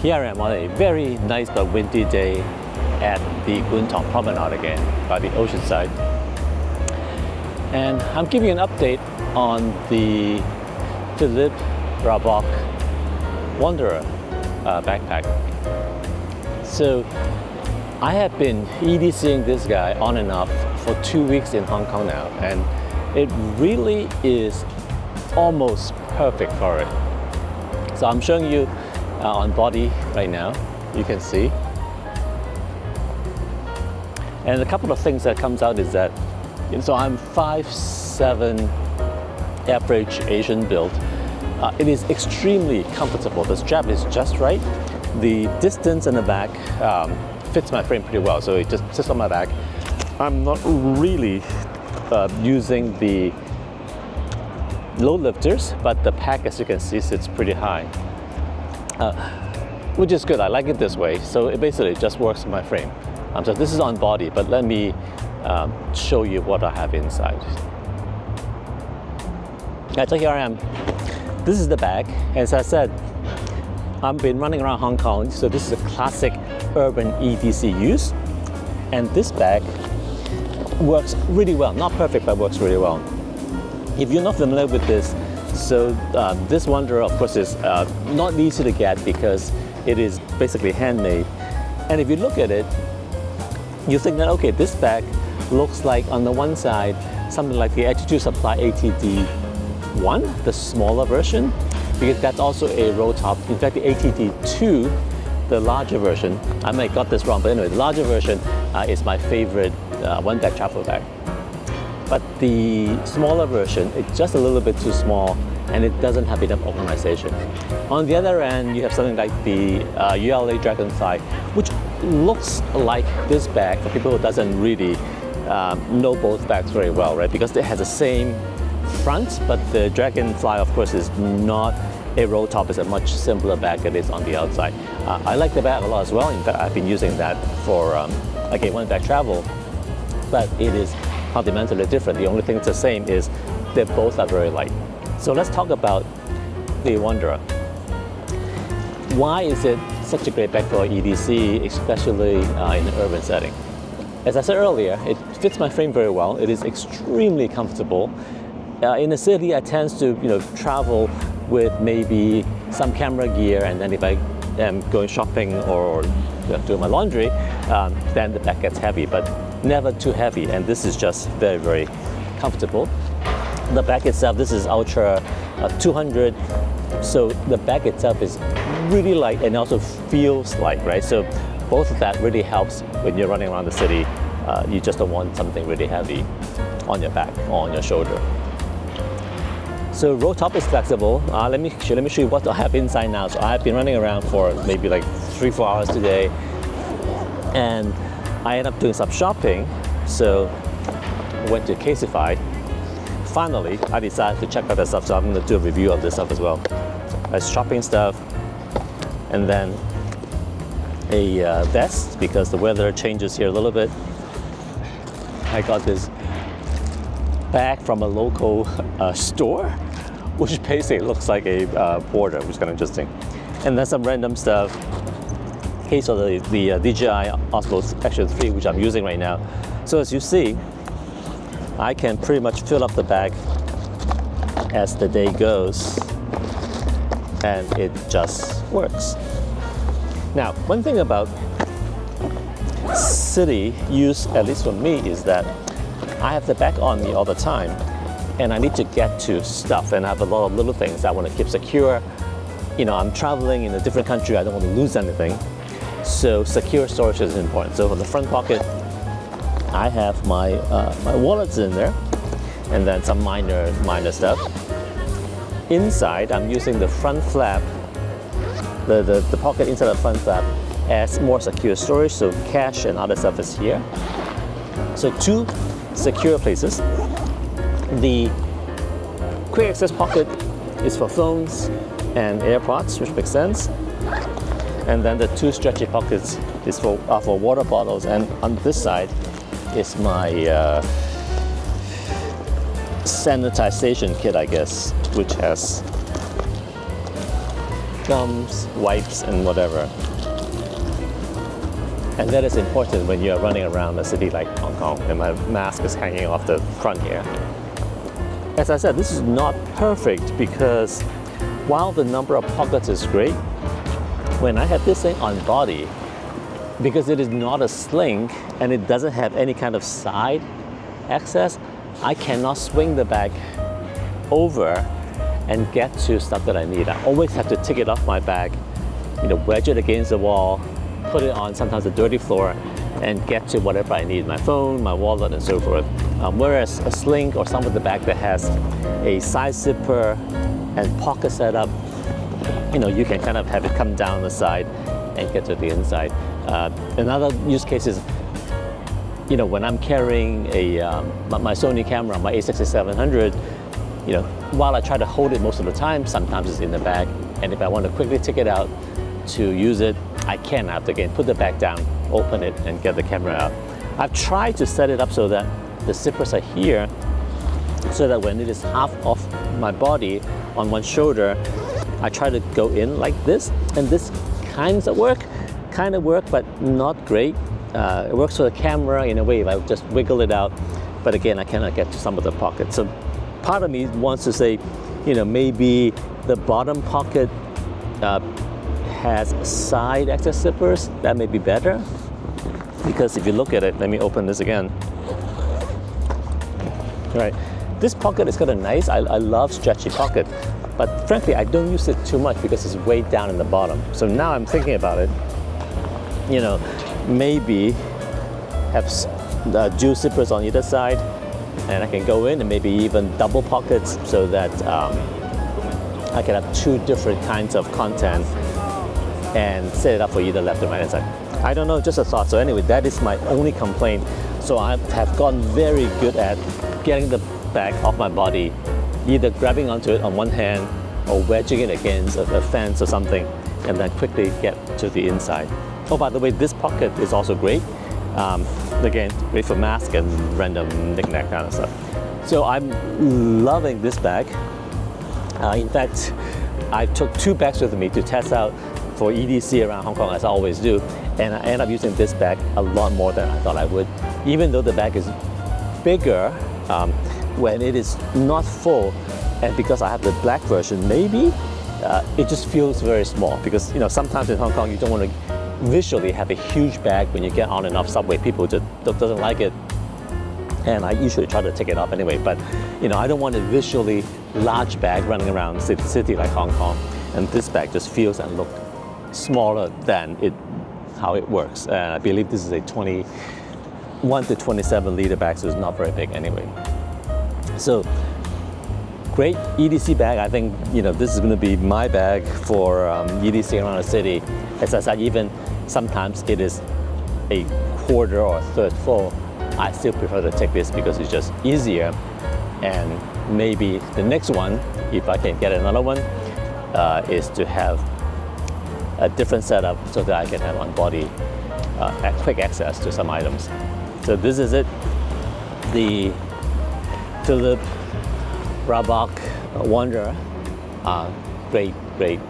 Here I am on a very nice but windy day at the Guntong Promenade again, by the ocean side. And I'm giving you an update on the Filip Raboch Wanderer backpack. So I have been EDCing this guy on and off for 2 weeks in Hong Kong now, and it really is almost perfect for it. So I'm showing you on body right now, you can see. And a couple of things that comes out is that, so I'm 5'7", average Asian build. It is extremely comfortable. The strap is just right. The distance in the back fits my frame pretty well, so it just sits on my back. I'm not really using the low lifters, but the pack, as you can see, sits pretty high, which is good. I like it this way, so it basically just works with my frame. So this is on body, but let me show you what I have inside. Right, so here I am. This is the bag. As I said, I've been running around Hong Kong, so this is a classic urban EDC use. And this bag works really well. Not perfect, but works really well. If you're not familiar with this, so this Wanderer, of course, is not easy to get because it is basically handmade. And if you look at it, you think that, okay, this bag looks like, on the one side, something like the Attitude Supply ATD1, the smaller version, because that's also a roll top. In fact, the ATD2, the larger version, I may have got this wrong, but anyway, the larger version is my favorite one-bag travel bag. But the smaller version, it's just a little bit too small, and it doesn't have enough organization. On the other end, you have something like the ULA Dragonfly, which looks like this bag for people who doesn't really know both bags very well, right? Because it has the same front, but the Dragonfly, of course, is not a roll top. It's a much simpler bag that is on the outside. I like the bag a lot as well. In fact, I've been using that for, again, one-bag travel, but it is fundamentally different. The only thing that's the same is they both are very light. So let's talk about the Wanderer. Why is it such a great bag for EDC, especially in an urban setting? As I said earlier, it fits my frame very well. It is extremely comfortable. In the city, I tend to travel with maybe some camera gear, and then if I am going shopping or doing my laundry, then the bag gets heavy, but never too heavy. And this is just very, very comfortable. The bag itself, this is Ultra 200, so the bag itself is really light and also feels light, right? So both of that really helps when you're running around the city. You just don't want something really heavy on your back or on your shoulder. So roll top is flexible. Let me show you what I have inside now. So I've been running around for maybe like 3-4 hours today, and I ended up doing some shopping. So I went to Caseify. Finally, I decided to check out the stuff, so I'm going to do a review of this stuff as well. Shopping stuff, and then a vest because the weather changes here a little bit. I got this bag from a local store, which basically looks like a border, which is kind of interesting. And then some random stuff. Case of the DJI Osmo Action 3, which I'm using right now. So as you see, I can pretty much fill up the bag as the day goes, and it just works. Now, one thing about city use, at least for me, is that I have the bag on me all the time, and I need to get to stuff, and I have a lot of little things I want to keep secure. I'm traveling in a different country, I don't want to lose anything, so secure storage is important. So for the front pocket, I have my wallets in there, and then some minor stuff. Inside, I'm using the front flap, the pocket inside the front flap as more secure storage, so cash and other stuff is here. So 2 secure places. The quick access pocket is for phones and AirPods, which makes sense. And then the 2 stretchy pockets is for water bottles, and on this side is my sanitization kit, I guess, which has gums, wipes, and whatever. And that is important when you're running around a city like Hong Kong, and my mask is hanging off the front here. As I said, this is not perfect because while the number of pockets is great, when I have this thing on body, because it is not a sling and it doesn't have any kind of side access, I cannot swing the bag over and get to stuff that I need. I always have to take it off my back, wedge it against the wall, put it on sometimes a dirty floor, and get to whatever I need, my phone, my wallet, and so forth. Whereas a sling or some of the bag that has a side zipper and pocket setup, you can kind of have it come down the side and get to the inside. Another use case is, when I'm carrying my Sony camera, my a6700, while I try to hold it most of the time, sometimes it's in the bag, and if I want to quickly take it out to use it, I can have to again put the bag down, open it, and get the camera out. I've tried to set it up so that the zippers are here, so that when it is half off my body on one shoulder, I try to go in like this, and this kind of work, but not great. It works for the camera in a way if I just wiggle it out, but again, I cannot get to some of the pockets. So part of me wants to say, maybe the bottom pocket has side access zippers. That may be better, because if you look at it, let me open this again. All right, this pocket is kind of nice. I love stretchy pocket, but frankly, I don't use it too much because it's way down in the bottom. So now I'm thinking about it, maybe have dual zippers on either side, and I can go in and maybe even double pockets so that I can have two different kinds of content and set it up for either left or right hand side. I don't know, just a thought. So anyway, that is my only complaint. So I have gotten very good at getting the bag off my body, either grabbing onto it on one hand or wedging it against a fence or something, and then quickly get to the inside. Oh, by the way, this pocket is also great. Again, great for mask and random knick-knack kind of stuff. So I'm loving this bag. In fact, I took two bags with me to test out for EDC around Hong Kong, as I always do, and I end up using this bag a lot more than I thought I would. Even though the bag is bigger, when it is not full, and because I have the black version, maybe it just feels very small, because sometimes in Hong Kong you don't want to visually have a huge bag when you get on and off subway. People just doesn't like it, and I usually try to take it off anyway, but I don't want a visually large bag running around city like Hong Kong, and this bag just feels and looks smaller than how it works. And I believe this is a 21 to 27 liter bag, so it's not very big anyway. So great EDC bag. I think this is going to be my bag for EDC around the city. As I said, even sometimes it is a quarter or a third full, I still prefer to take this because it's just easier. And maybe the next one, if I can get another one, is to have a different setup so that I can have on body quick access to some items. So this is it, the Filip Raboch Wanderer. Great